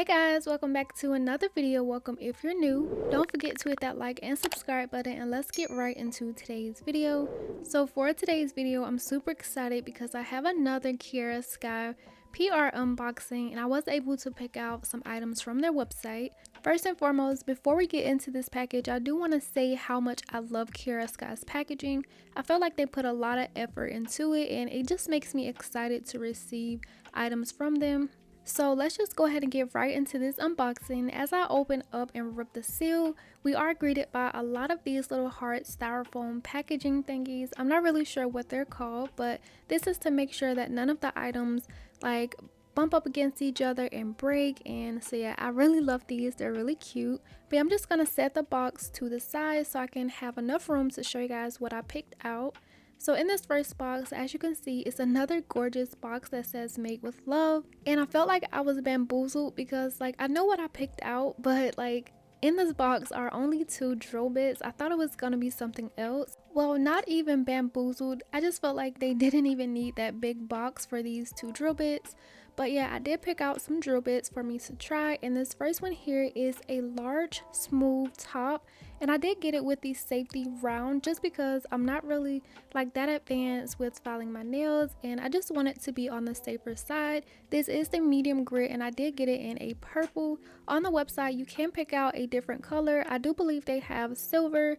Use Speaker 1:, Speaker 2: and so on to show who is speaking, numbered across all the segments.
Speaker 1: Hey guys, welcome back to another video. Welcome if you're new. Don't forget to hit that like and subscribe button, and let's get right into today's video. So for today's video, I'm super excited because I have another Kiara Sky PR unboxing, and I was able to pick out some items from their website. First and foremost, before we get into this package, I do want to say how much I love Kiara Sky's packaging. I feel like they put a lot of effort into it, and it just makes me excited to receive items from them. So let's just go ahead and get right into this unboxing. As I open up and rip the seal, we are greeted by a lot of these little heart styrofoam packaging thingies. I'm not really sure what they're called, but this is to make sure that none of the items like bump up against each other and break. And so yeah, I really love these. They're really cute. But I'm just gonna set the box to the side so I can have enough room to show you guys what I picked out. So in this first box, as you can see, it's another gorgeous box that says made with love, and I felt like I was bamboozled because like I know what I picked out, but like in this box are only 2 drill bits. I thought it was gonna be something else. Well, not even bamboozled, I just felt like they didn't even need that big box for these 2 drill bits. But yeah, I did pick out some drill bits for me to try, and this first one here is a large smooth top, and I did get it with the safety round just because I'm not really like that advanced with filing my nails, and I just want it to be on the safer side. This is the medium grit, and I did get it in a purple. On the website you can pick out a different color. I do believe they have silver,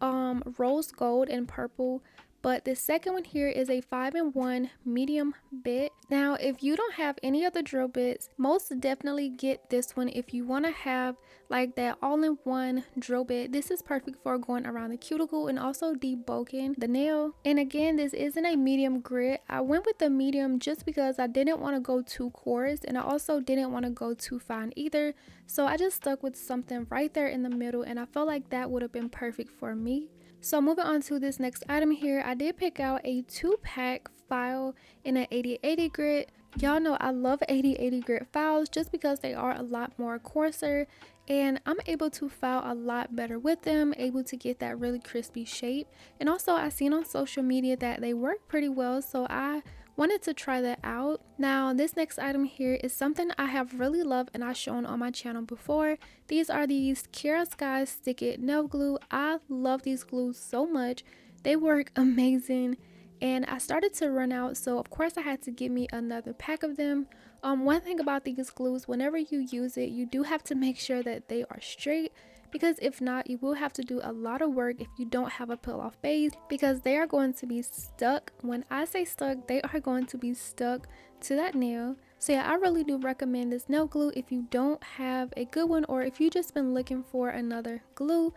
Speaker 1: rose gold, and purple. But the second one here is a 5-in-1 medium bit. Now if you don't have any other drill bits, most definitely get this one if you want to have like that all-in-one drill bit. This is perfect for going around the cuticle and also debulking the nail. And again, this isn't a medium grit. I went with the medium just because I didn't want to go too coarse, and I also didn't want to go too fine either. So I just stuck with something right there in the middle, and I felt like that would have been perfect for me. So moving on to this next item here, I did pick out a 2-pack file in an 80/80 grit. Y'all know I love 80/80 grit files just because they are a lot more coarser, and I'm able to file a lot better with them, able to get that really crispy shape. And also I seen on social media that they work pretty well, so I wanted to try that out. Now this next item here is something I have really loved and I've shown on my channel before. These are these Kiara Sky Stick It Nail Glue. I love these glues so much. They work amazing, and I started to run out, so of course I had to get me another pack of them. One thing about these glues, whenever you use it, you do have to make sure that they are straight, because if not, you will have to do a lot of work if you don't have a peel off base, because they are going to be stuck. When I say stuck, they are going to be stuck to that nail. So yeah, I really do recommend this nail glue if you don't have a good one, or if you just been looking for another glue.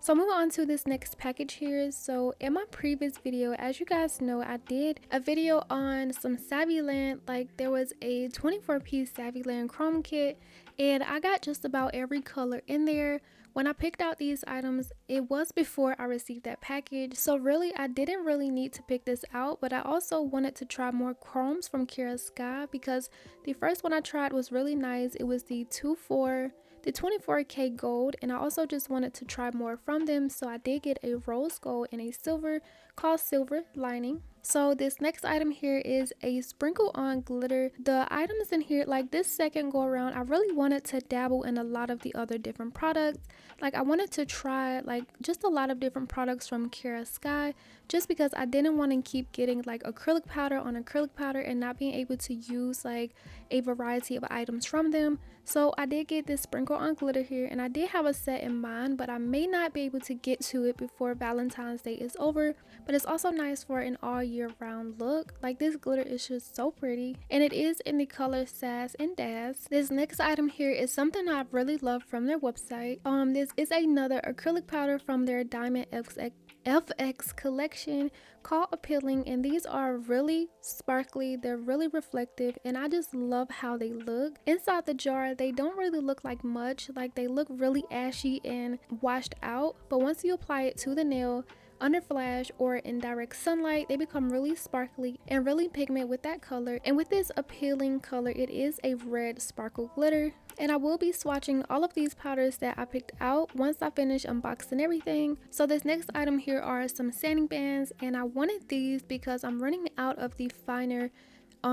Speaker 1: So moving on to this next package here. So in my previous video, as you guys know, I did a video on some saviland. Like there was a 24-piece saviland chrome kit, and I got just about every color in there. When I picked out these items, it was before I received that package, so really I didn't really need to pick this out. But I also wanted to try more chromes from Kiara Sky because the first one I tried was really nice. It was the 24K gold, and I also just wanted to try more from them, so I did get a rose gold and a silver called Silver Lining. So this next item here is a sprinkle on glitter. The items in here, like this second go around, I really wanted to dabble in a lot of the other different products. Like I wanted to try like just a lot of different products from Kiara Sky, just because I didn't want to keep getting like acrylic powder on acrylic powder and not being able to use like a variety of items from them. So I did get this sprinkle on glitter here, and I did have a set in mind, but I may not be able to get to it before Valentine's Day is over. But it's also nice for an all year round look. Like this glitter is just so pretty, and it is in the color Sass and Dazz. This next item here is something I really love from their website. This is another acrylic powder from their Diamond FX collection called Appealing, and these are really sparkly, they're really reflective, and I just love how they look. Inside the jar they don't really look like much, like they look really ashy and washed out, but once you apply it to the nail under flash or in direct sunlight, they become really sparkly and really pigment with that color. And with this appealing color, it is a red sparkle glitter. And I will be swatching all of these powders that I picked out once I finish unboxing everything. So this next item here are some sanding bands, and I wanted these because I'm running out of the finer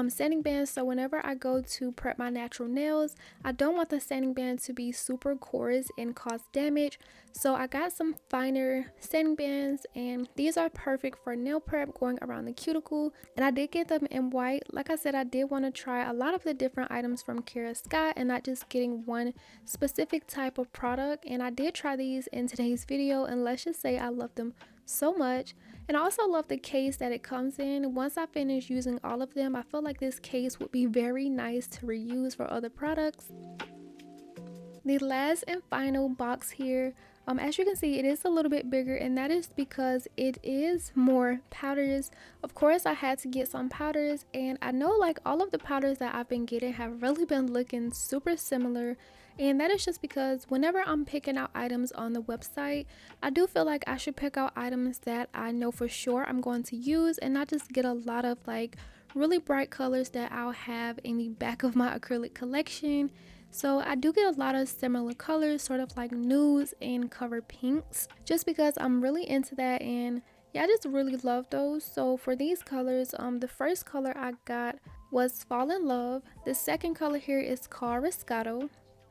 Speaker 1: sanding band, so whenever I go to prep my natural nails, I don't want the sanding band to be super coarse and cause damage. So I got some finer sanding bands, and these are perfect for nail prep going around the cuticle. And I did get them in white. Like I said, I did want to try a lot of the different items from Kiara Sky and not just getting one specific type of product. And I did try these in today's video, and let's just say I love them so much. And I also love the case that it comes in. Once I finish using all of them, I feel like this case would be very nice to reuse for other products. The last and final box here, as you can see, it is a little bit bigger, and that is because it is more powders. Of course, I had to get some powders, and I know like all of the powders that I've been getting have really been looking super similar. And that is just because whenever I'm picking out items on the website, I do feel like I should pick out items that I know for sure I'm going to use, and not just get a lot of like really bright colors that I'll have in the back of my acrylic collection. So I do get a lot of similar colors, sort of like nudes and cover pinks, just because I'm really into that. And yeah, I just really love those. So for these colors, the first color I got was Fall in Love. The second color here is called Riscato.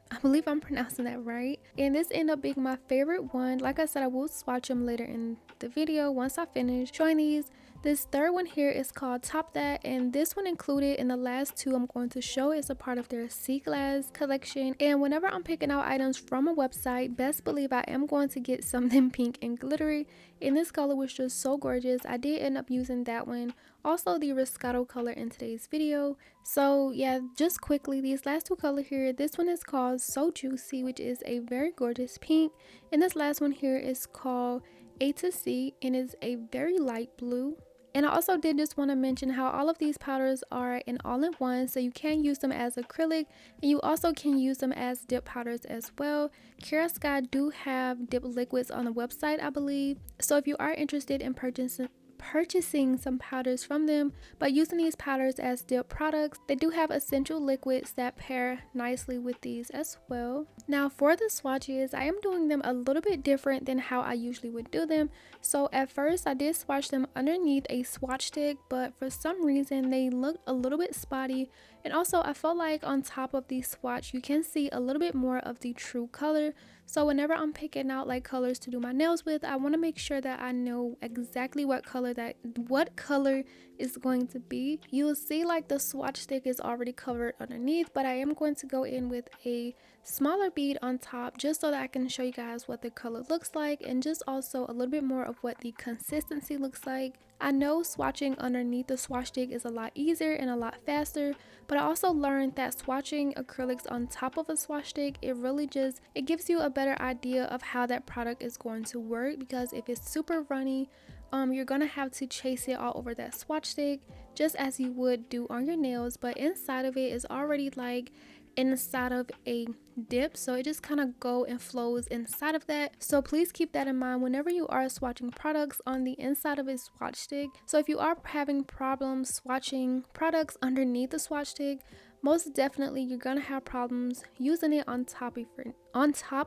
Speaker 1: I believe I'm pronouncing that right. And this ended up being my favorite one. Like I said, I will swatch them later in the video once I finish showing these. This third one here is called Top That, and this one included in the last two I'm going to show is a part of their sea glass collection. And whenever I'm picking out items from a website, best believe I am going to get something pink and glittery, and this color was just so gorgeous. I did end up using that one, also the Riscato color, in today's video. So yeah, just quickly, these last two colors here, this one is called So Juicy, which is a very gorgeous pink, and this last one here is called A to C and is a very light blue. And I also did just want to mention how all of these powders are an all-in-one, so you can use them as acrylic, and you also can use them as dip powders as well. Kiara Sky do have dip liquids on the website, I believe, so if you are interested in purchasing some powders from them but using these powders as dip products, they do have essential liquids that pair nicely with these as well. Now for the swatches, I am doing them a little bit different than how I usually would do them. So at first I did swatch them underneath a swatch stick, but for some reason they looked a little bit spotty, and also I felt like on top of the swatch you can see a little bit more of the true color. So whenever I'm picking out like colors to do my nails with, I want to make sure that I know exactly what color is going to be. You'll see like the swatch stick is already covered underneath, but I am going to go in with a smaller bead on top just so that I can show you guys what the color looks like, and just also a little bit more of what the consistency looks like. I know swatching underneath the swatch stick is a lot easier and a lot faster, but I also learned that swatching acrylics on top of a swatch stick, it gives you a better idea of how that product is going to work, because if it's super runny, you're gonna have to chase it all over that swatch stick just as you would do on your nails, but inside of it is already like inside of a dip, so it just kind of go and flows inside of that. So please keep that in mind whenever you are swatching products on the inside of a swatch stick. So if you are having problems swatching products underneath the swatch stick, most definitely you're gonna have problems using it on top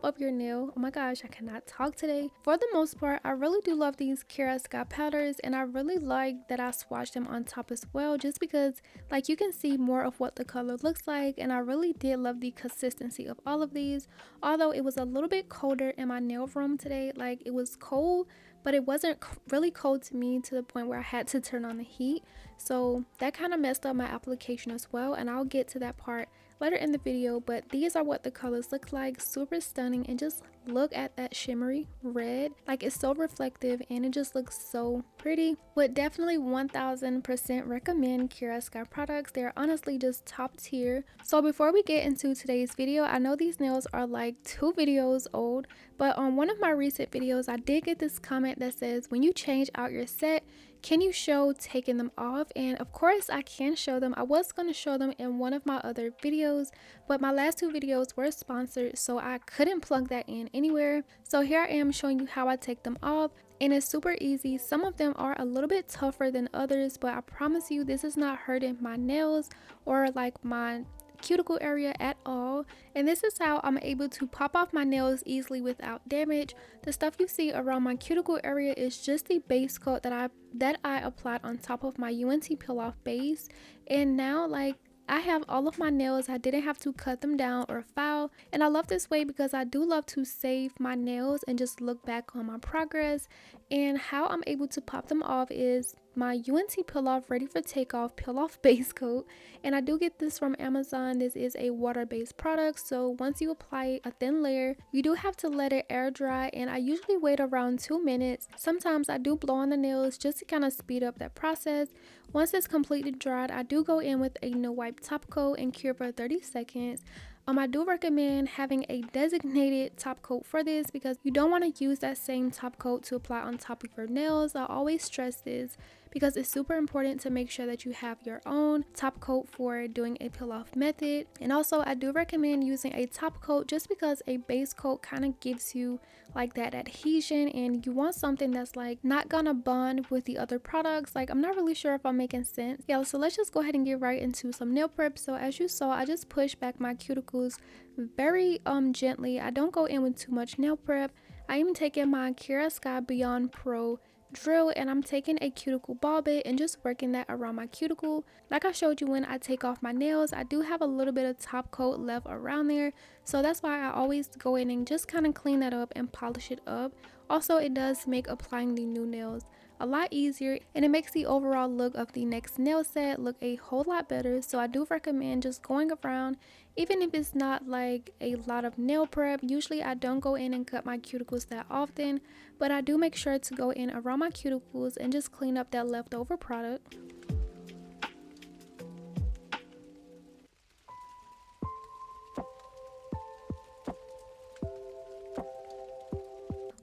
Speaker 1: of your nail. Oh my gosh, I cannot talk today. For the most part, I really do love these Kiara Sky powders, and I really like that I swatched them on top as well, just because like you can see more of what the color looks like. And I really did love the consistency of all of these, although it was a little bit colder in my nail room today. Like it was cold, but it wasn't really cold to me to the point where I had to turn on the heat, so that kind of messed up my application as well, and I'll get to that part later in the video. But these are what the colors look like, super stunning, and just look at that shimmery red, like it's so reflective and it just looks so pretty. Would definitely 1000% recommend Kiara Sky products. They're honestly just top tier. So before we get into today's video, I know these nails are like 2 videos old, but on one of my recent videos I did get this comment that says, when you change out your set, can you show taking them off? And of course I can show them. I was going to show them in one of my other videos, but my last 2 videos were sponsored, so I couldn't plug that in anywhere. So here I am showing you how I take them off, and it's super easy. Some of them are a little bit tougher than others, but I promise you this is not hurting my nails or like my cuticle area at all. And this is how I'm able to pop off my nails easily without damage. The stuff you see around my cuticle area is just the base coat that I applied on top of my UNT peel off base. And now like I have all of my nails. I didn't have to cut them down or file, and I love this way because I do love to save my nails and just look back on my progress. And how I'm able to pop them off is my UNT peel off ready for takeoff peel off base coat, and I do get this from Amazon. This is a water based product, so once you apply a thin layer you do have to let it air dry, and I usually wait around 2 minutes. Sometimes I do blow on the nails just to kind of speed up that process. Once it's completely dried, I do go in with a no wipe top coat and cure for 30 seconds. I do recommend having a designated top coat for this because you don't want to use that same top coat to apply on top of your nails. I always stress this because it's super important to make sure that you have your own top coat for doing a peel off method. And also I do recommend using a top coat just because a base coat kind of gives you like that adhesion, and you want something that's like not gonna bond with the other products. Like, I'm not really sure if I'm making sense. Yeah, so let's just go ahead and get right into some nail prep. So as you saw, I just pushed back my cuticles very gently. I don't go in with too much nail prep. I am taking my Kiara Sky Beyond Pro drill, and I'm taking a cuticle ball bit and just working that around my cuticle. Like I showed you, when I take off my nails I do have a little bit of top coat left around there, so that's why I always go in and just kind of clean that up and polish it up. Also, it does make applying the new nails a lot easier, and it makes the overall look of the next nail set look a whole lot better. So I do recommend just going around, even if it's not like a lot of nail prep. Usually I don't go in and cut my cuticles that often, but I do make sure to go in around my cuticles and just clean up that leftover product.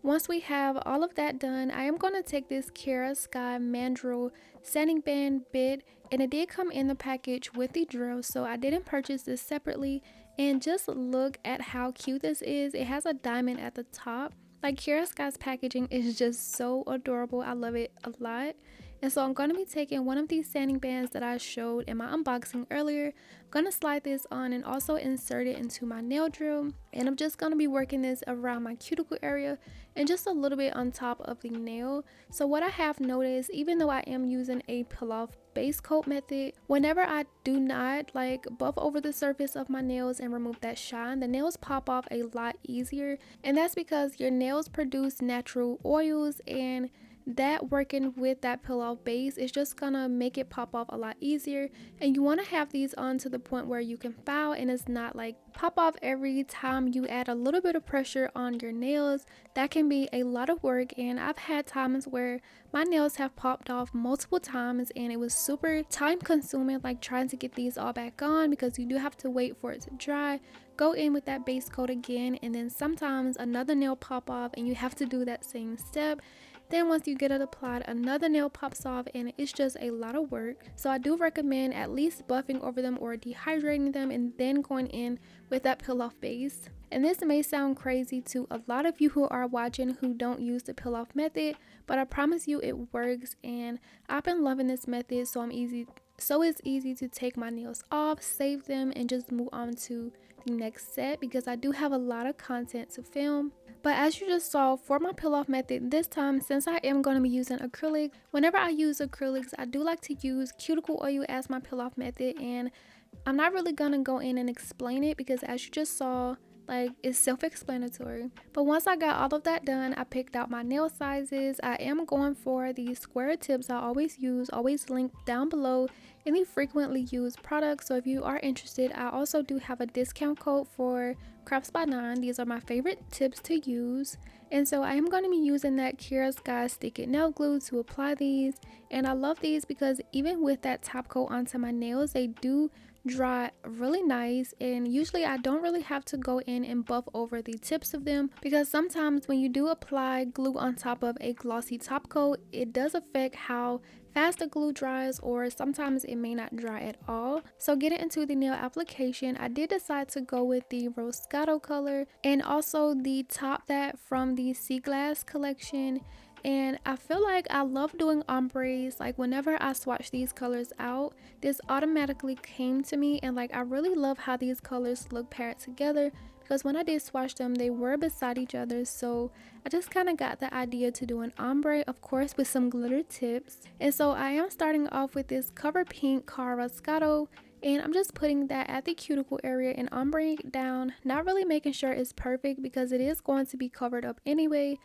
Speaker 1: Once we have all of that done, I am going to take this Kiara Sky Mandrel sanding band bit, and it did come in the package with the drill, so I didn't purchase this separately. And just look at how cute this is. It has a diamond at the top. Like, Kiara Sky's packaging is just so adorable. I love it a lot. And so I'm going to be taking one of these sanding bands that I showed in my unboxing earlier. I'm going to slide this on and also insert it into my nail drill. And I'm just going to be working this around my cuticle area and just a little bit on top of the nail. So what I have noticed, even though I am using a peel off base coat method, whenever I do not like buff over the surface of my nails and remove that shine, the nails pop off a lot easier. And that's because your nails produce natural oils, and that working with that peel off base is just gonna make it pop off a lot easier. And you want to have these on to the point where you can file and it's not like pop off every time you add a little bit of pressure on your nails. That can be a lot of work, and I've had times where my nails have popped off multiple times and it was super time consuming, like trying to get these all back on, because you do have to wait for it to dry, go in with that base coat again, and then sometimes another nail pop off and you have to do that same step. Then once you get it applied, another nail pops off, and it's just a lot of work. So I do recommend at least buffing over them or dehydrating them and then going in with that peel off base. And this may sound crazy to a lot of you who are watching who don't use the peel off method, but I promise you it works, and I've been loving this method. So it's easy to take my nails off, save them, and just move on to the next set, because I do have a lot of content to film. But as you just saw, for my peel off method this time, since I am going to be using acrylic, whenever I use acrylics I do like to use cuticle oil as my peel off method, and I'm not really going to go in and explain it because as you just saw, like, it's self-explanatory. But once I got all of that done, I picked out my nail sizes. I am going for the square tips I always use, always linked down below in the frequently used products. So if you are interested, I also do have a discount code for Crafts by 9. These are my favorite tips to use. And so I am going to be using that Kiara Sky Stick It Nail Glue to apply these. And I love these because even with that top coat onto my nails, they do dry really nice, and usually I don't really have to go in and buff over the tips of them, because sometimes when you do apply glue on top of a glossy top coat, it does affect how fast the glue dries, or sometimes it may not dry at all. So getting into the nail application, I did decide to go with the Roscato color and also the Top That from the Sea Glass collection. and I feel like I love doing ombres. Like whenever I swatch these colors out, this automatically came to me, and like I really love how these colors look paired together, because when I did swatch them they were beside each other. So I just kind of got the idea to do an ombre, of course with some glitter tips. And so I am starting off with this cover pink Car and I'm just putting that at the cuticle area and ombreing it down, not really making sure it's perfect because it is going to be covered up anyway.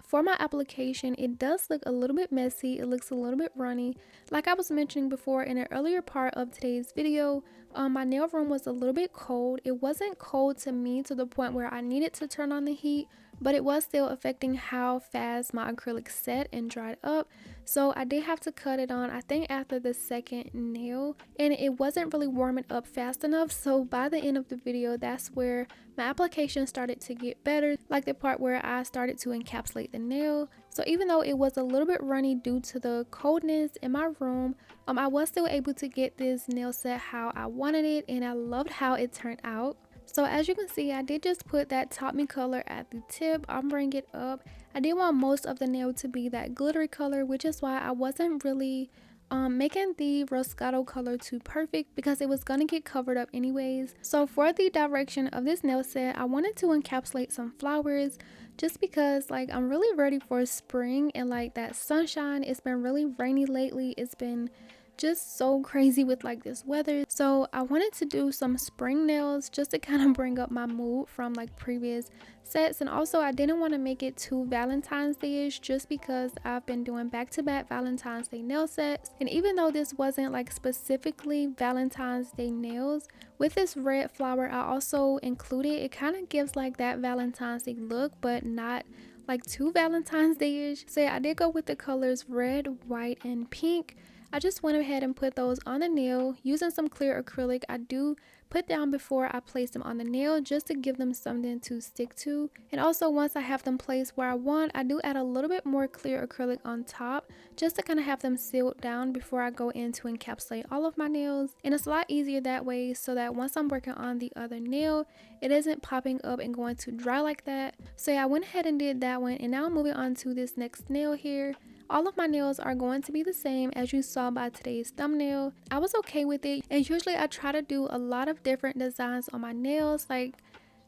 Speaker 1: For my application, it does look a little bit messy, it looks a little bit runny. Like I was mentioning before in an earlier part of today's video, my nail room was a little bit cold. It wasn't cold to me to the point where I needed to turn on the heat, but it was still affecting how fast my acrylic set and dried up. So I did have to cut it on, I think after the second nail, and it wasn't really warming up fast enough. So by the end of the video, that's where my application started to get better, like the part where I started to encapsulate the nail. So even though it was a little bit runny due to the coldness in my room, I was still able to get this nail set how I wanted it, and I loved how it turned out. So as you can see, I did just put that Taupe Me color at the tip, ombreing it up. I did want most of the nail to be that glittery color, which is why I wasn't really making the Roscato color too perfect, because it was gonna get covered up anyways. So for the direction of this nail set, I wanted to encapsulate some flowers, just because like I'm really ready for spring and like that sunshine. It's been really rainy lately, it's been just so crazy with like this weather. So I wanted to do some spring nails just to kind of bring up my mood from like previous sets, and also I didn't want to make it too Valentine's Day-ish, just because I've been doing back-to-back Valentine's Day nail sets. And even though this wasn't like specifically Valentine's Day nails, with this red flower I also included, it kind of gives like that Valentine's Day look, but not like too Valentine's Day-ish. So yeah, I did go with the colors red, white, and pink. I just went ahead and put those on the nail using some clear acrylic. I do put down before I place them on the nail just to give them something to stick to. And also once I have them placed where I want, I do add a little bit more clear acrylic on top just to kind of have them sealed down before I go in to encapsulate all of my nails. And it's a lot easier that way, so that once I'm working on the other nail, it isn't popping up and going to dry like that. So yeah, I went ahead and did that one, and now I'm moving on to this next nail here. All of my nails are going to be the same as you saw by today's thumbnail. I was okay with it, and usually I try to do a lot of different designs on my nails, like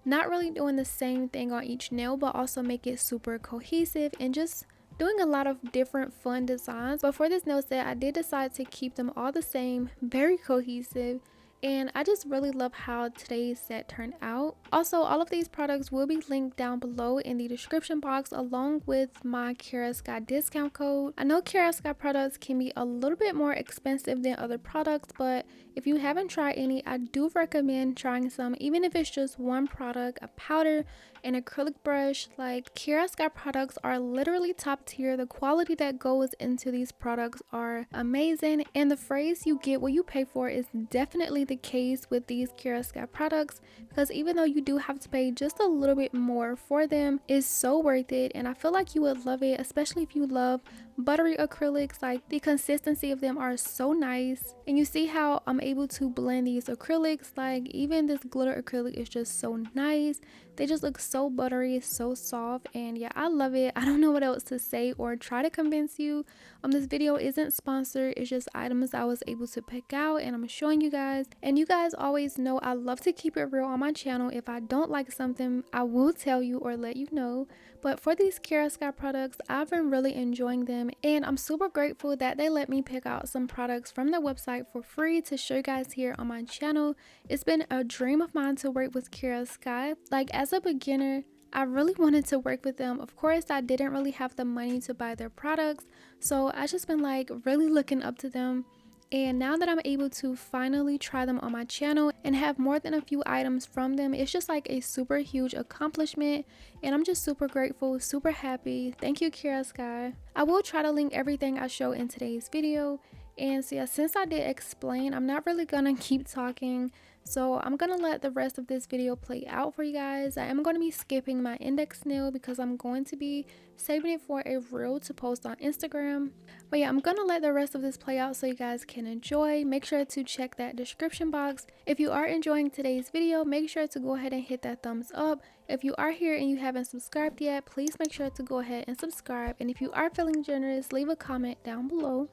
Speaker 1: not really doing the same thing on each nail, but also make it super cohesive and just doing a lot of different fun designs. But for this nail set, I did decide to keep them all the same, very cohesive. And I just really love how today's set turned out. Also, all of these products will be linked down below in the description box, along with my Kiara discount code. I know Kiara products can be a little bit more expensive than other products, but if you haven't tried any, I do recommend trying some, even if it's just one product, a powder, an acrylic brush. Like Kiara products are literally top tier. The quality that goes into these products are amazing, and the phrase "you get what you pay for" is definitely the case with these Kiara products, because even though you do have to pay just a little bit more for them, it's so worth it. And I feel like you would love it, especially if you love buttery acrylics. Like the consistency of them are so nice, and you see how I'm able to blend these acrylics. Like even this glitter acrylic is just so nice. They just look so buttery, so soft, and yeah, I love it. I don't know what else to say or try to convince you. This video isn't sponsored, it's just items I was able to pick out and I'm showing you guys. And you guys always know I love to keep it real on my channel. If I don't like something, I will tell you or let you know. But for these Kiara products, I've been really enjoying them, and I'm super grateful that they let me pick out some products from their website for free to show you guys here on my channel. It's been a dream of mine to work with Kiara. Like as a beginner, I really wanted to work with them. Of course, I didn't really have the money to buy their products, so I just been like really looking up to them. And now that I'm able to finally try them on my channel and have more than a few items from them, it's just like a super huge accomplishment, and I'm just super grateful, super happy. Thank you, Kiara. I will try to link everything I show in today's video. And so yeah, since I did explain, I'm not really gonna keep talking, so I'm gonna let the rest of this video play out for you guys. I am going to be skipping my index nail because I'm going to be saving it for a reel to post on Instagram. But yeah, I'm gonna let the rest of this play out so you guys can enjoy. Make sure to check that description box. If you are enjoying today's video, make sure to go ahead and hit that thumbs up. If you are here and you haven't subscribed yet, please make sure to go ahead and subscribe. And if you are feeling generous, leave a comment down below.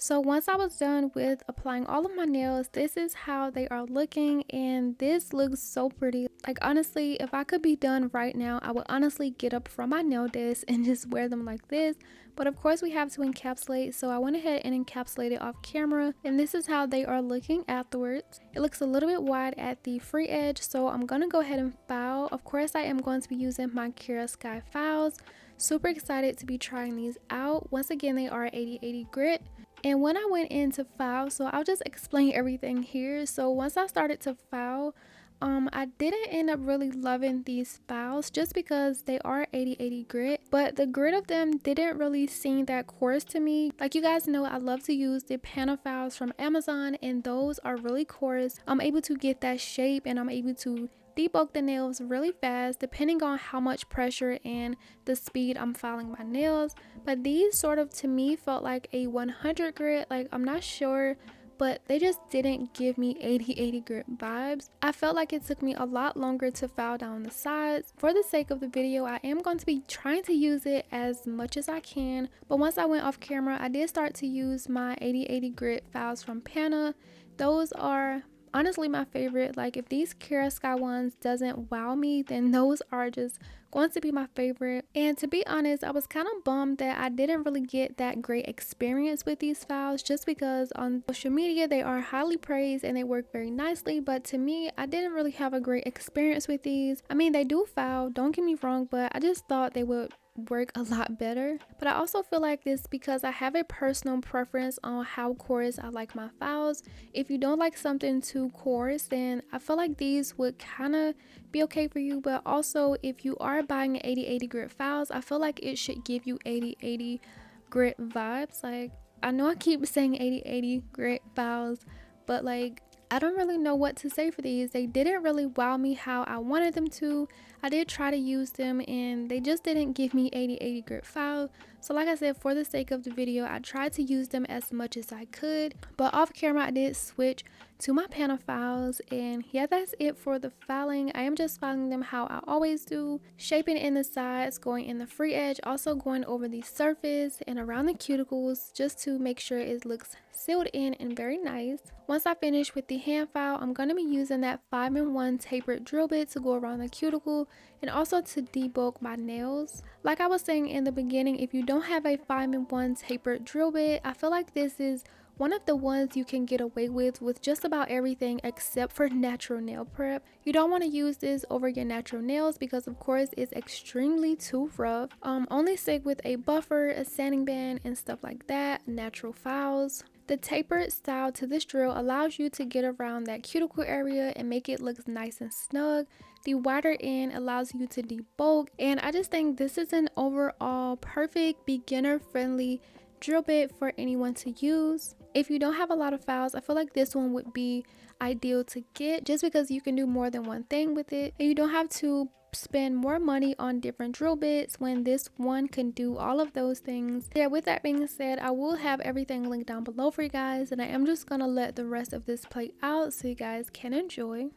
Speaker 1: So once I was done with applying all of my nails, this is how they are looking, and this looks so pretty. Like honestly, if I could be done right now, I would honestly get up from my nail desk and just wear them like this. But of course we have to encapsulate, so I went ahead and encapsulated off camera, and this is how they are looking afterwards. It looks a little bit wide at the free edge, so I'm gonna go ahead and file. Of course I am going to be using my Kiara Sky files. Super excited to be trying these out. Once again, they are 80/80 grit. And when I went in to file, so I'll just explain everything here. So once I started to file, I didn't end up really loving these files just because they are 80/80 grit, but the grit of them didn't really seem that coarse to me. Like you guys know, I love to use the panel files from Amazon, and those are really coarse. I'm able to get that shape, and I'm able to debulk the nails really fast depending on how much pressure and the speed I'm filing my nails. But these sort of to me felt like a 100 grit. Like I'm not sure, but they just didn't give me 80/80 grit vibes. I felt like it took me a lot longer to file down the sides. For the sake of the video, I am going to be trying to use it as much as I can, but once I went off camera, I did start to use my 80/80 grit files from Pana. Those are honestly my favorite. Like if these Kiara Sky ones doesn't wow me, then those are just going to be my favorite. And to be honest, I was kind of bummed that I didn't really get that great experience with these files, just because on social media they are highly praised and they work very nicely, but to me I didn't really have a great experience with these. I mean, they do file, don't get me wrong, but I just thought they would work a lot better. But I also feel like this because I have a personal preference on how coarse I like my files. If you don't like something too coarse, then I feel like these would kind of be okay for you. But also, if you are buying 80/80 grit files, I feel like it should give you 80/80 grit vibes. Like I know I keep saying 80/80 grit files, but like I don't really know what to say for these. They didn't really wow me how I wanted them to. I did try to use them and they just didn't give me 80/80 grit file. So like I said, for the sake of the video, I tried to use them as much as I could. But off camera, I did switch to my panel files, and yeah, that's it for the filing. I am just filing them how I always do, shaping in the sides, going in the free edge, also going over the surface and around the cuticles just to make sure it looks sealed in and very nice. Once I finish with the hand file, I'm going to be using that 5-in-1 tapered drill bit to go around the cuticle and also to debulk my nails. Like I was saying in the beginning, if you don't have a 5-in-1 tapered drill bit, I feel like this is one of the ones you can get away with just about everything except for natural nail prep. You don't want to use this over your natural nails because of course it's extremely too rough. Only stick with a buffer, a sanding band, and stuff like that, natural files. The tapered style to this drill allows you to get around that cuticle area and make it look nice and snug. The wider end allows you to debulk, and I just think this is an overall perfect beginner friendly drill bit for anyone to use. If you don't have a lot of files, I feel like this one would be ideal to get just because you can do more than one thing with it and you don't have to spend more money on different drill bits when this one can do all of those things. Yeah, with that being said, I will have everything linked down below for you guys, and I am just gonna let the rest of this play out so you guys can enjoy.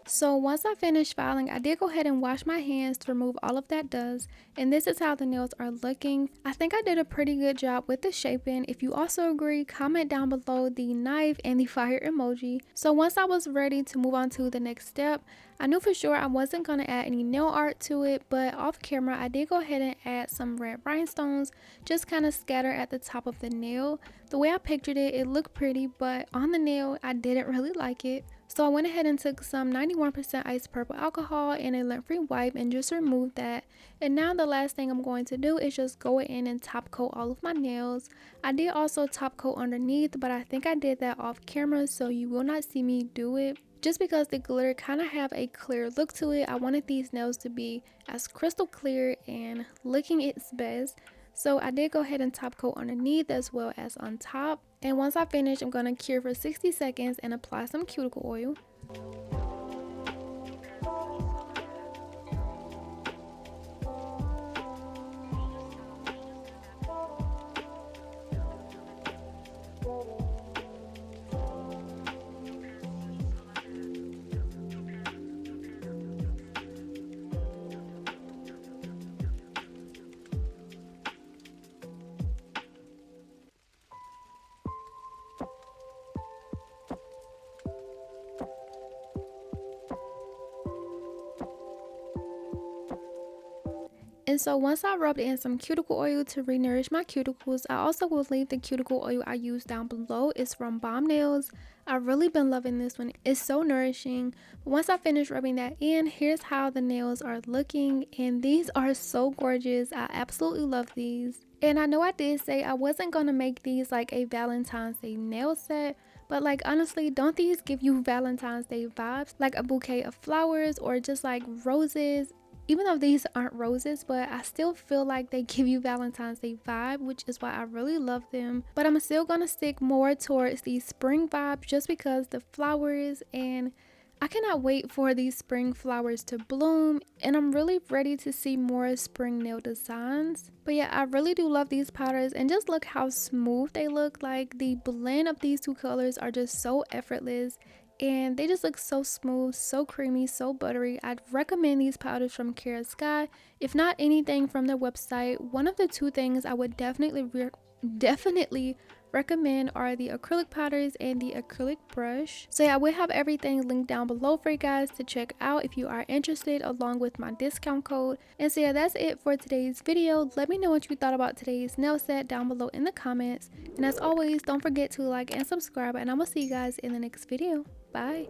Speaker 1: So once I finished filing, I did go ahead and wash my hands to remove all of that dust, and this is how the nails are looking. I think I did a pretty good job with the shaping. If you also agree, comment down below the knife and the fire emoji. So once I was ready to move on to the next step, I knew for sure I wasn't going to add any nail art to it, but off camera I did go ahead and add some red rhinestones, just kind of scattered at the top of the nail. The way I pictured it, it looked pretty, but on the nail I didn't really like it. So I went ahead and took some 91% ice purple alcohol and a lint-free wipe and just removed that. And now the last thing I'm going to do is just go in and top coat all of my nails. I did also top coat underneath, but I think I did that off camera, so you will not see me do it. Just because the glitter kind of have a clear look to it, I wanted these nails to be as crystal clear and looking its best. So I did go ahead and top coat underneath as well as on top. And once I finish, I'm going to cure for 60 seconds and apply some cuticle oil. And so once I rubbed in some cuticle oil to re-nourish my cuticles, I also will leave the cuticle oil I use down below. It's from Balm Nails. I've really been loving this one. It's so nourishing. But once I finish rubbing that in, here's how the nails are looking. And these are so gorgeous. I absolutely love these. And I know I did say I wasn't going to make these like a Valentine's Day nail set, But like honestly, don't these give you Valentine's Day vibes? Like a bouquet of flowers or just like roses? Even though these aren't roses, but I still feel like they give you Valentine's Day vibe, which is why I really love them. But I'm still gonna stick more towards these spring vibes just because the flowers, and I cannot wait for these spring flowers to bloom, and I'm really ready to see more spring nail designs. But yeah, I really do love these powders, and just look how smooth they look. Like the blend of these two colors are just so effortless, and they just look so smooth, so creamy, so buttery. I'd recommend these powders from Kiara Sky. If not anything from their website, one of the two things I would definitely recommend are the acrylic powders and the acrylic brush. So yeah, I will have everything linked down below for you guys to check out if you are interested, along with my discount code. And so yeah, that's it for today's video. Let me know what you thought about today's nail set down below in the comments, and as always, don't forget to like and subscribe, and I'm gonna see you guys in the next video. Bye.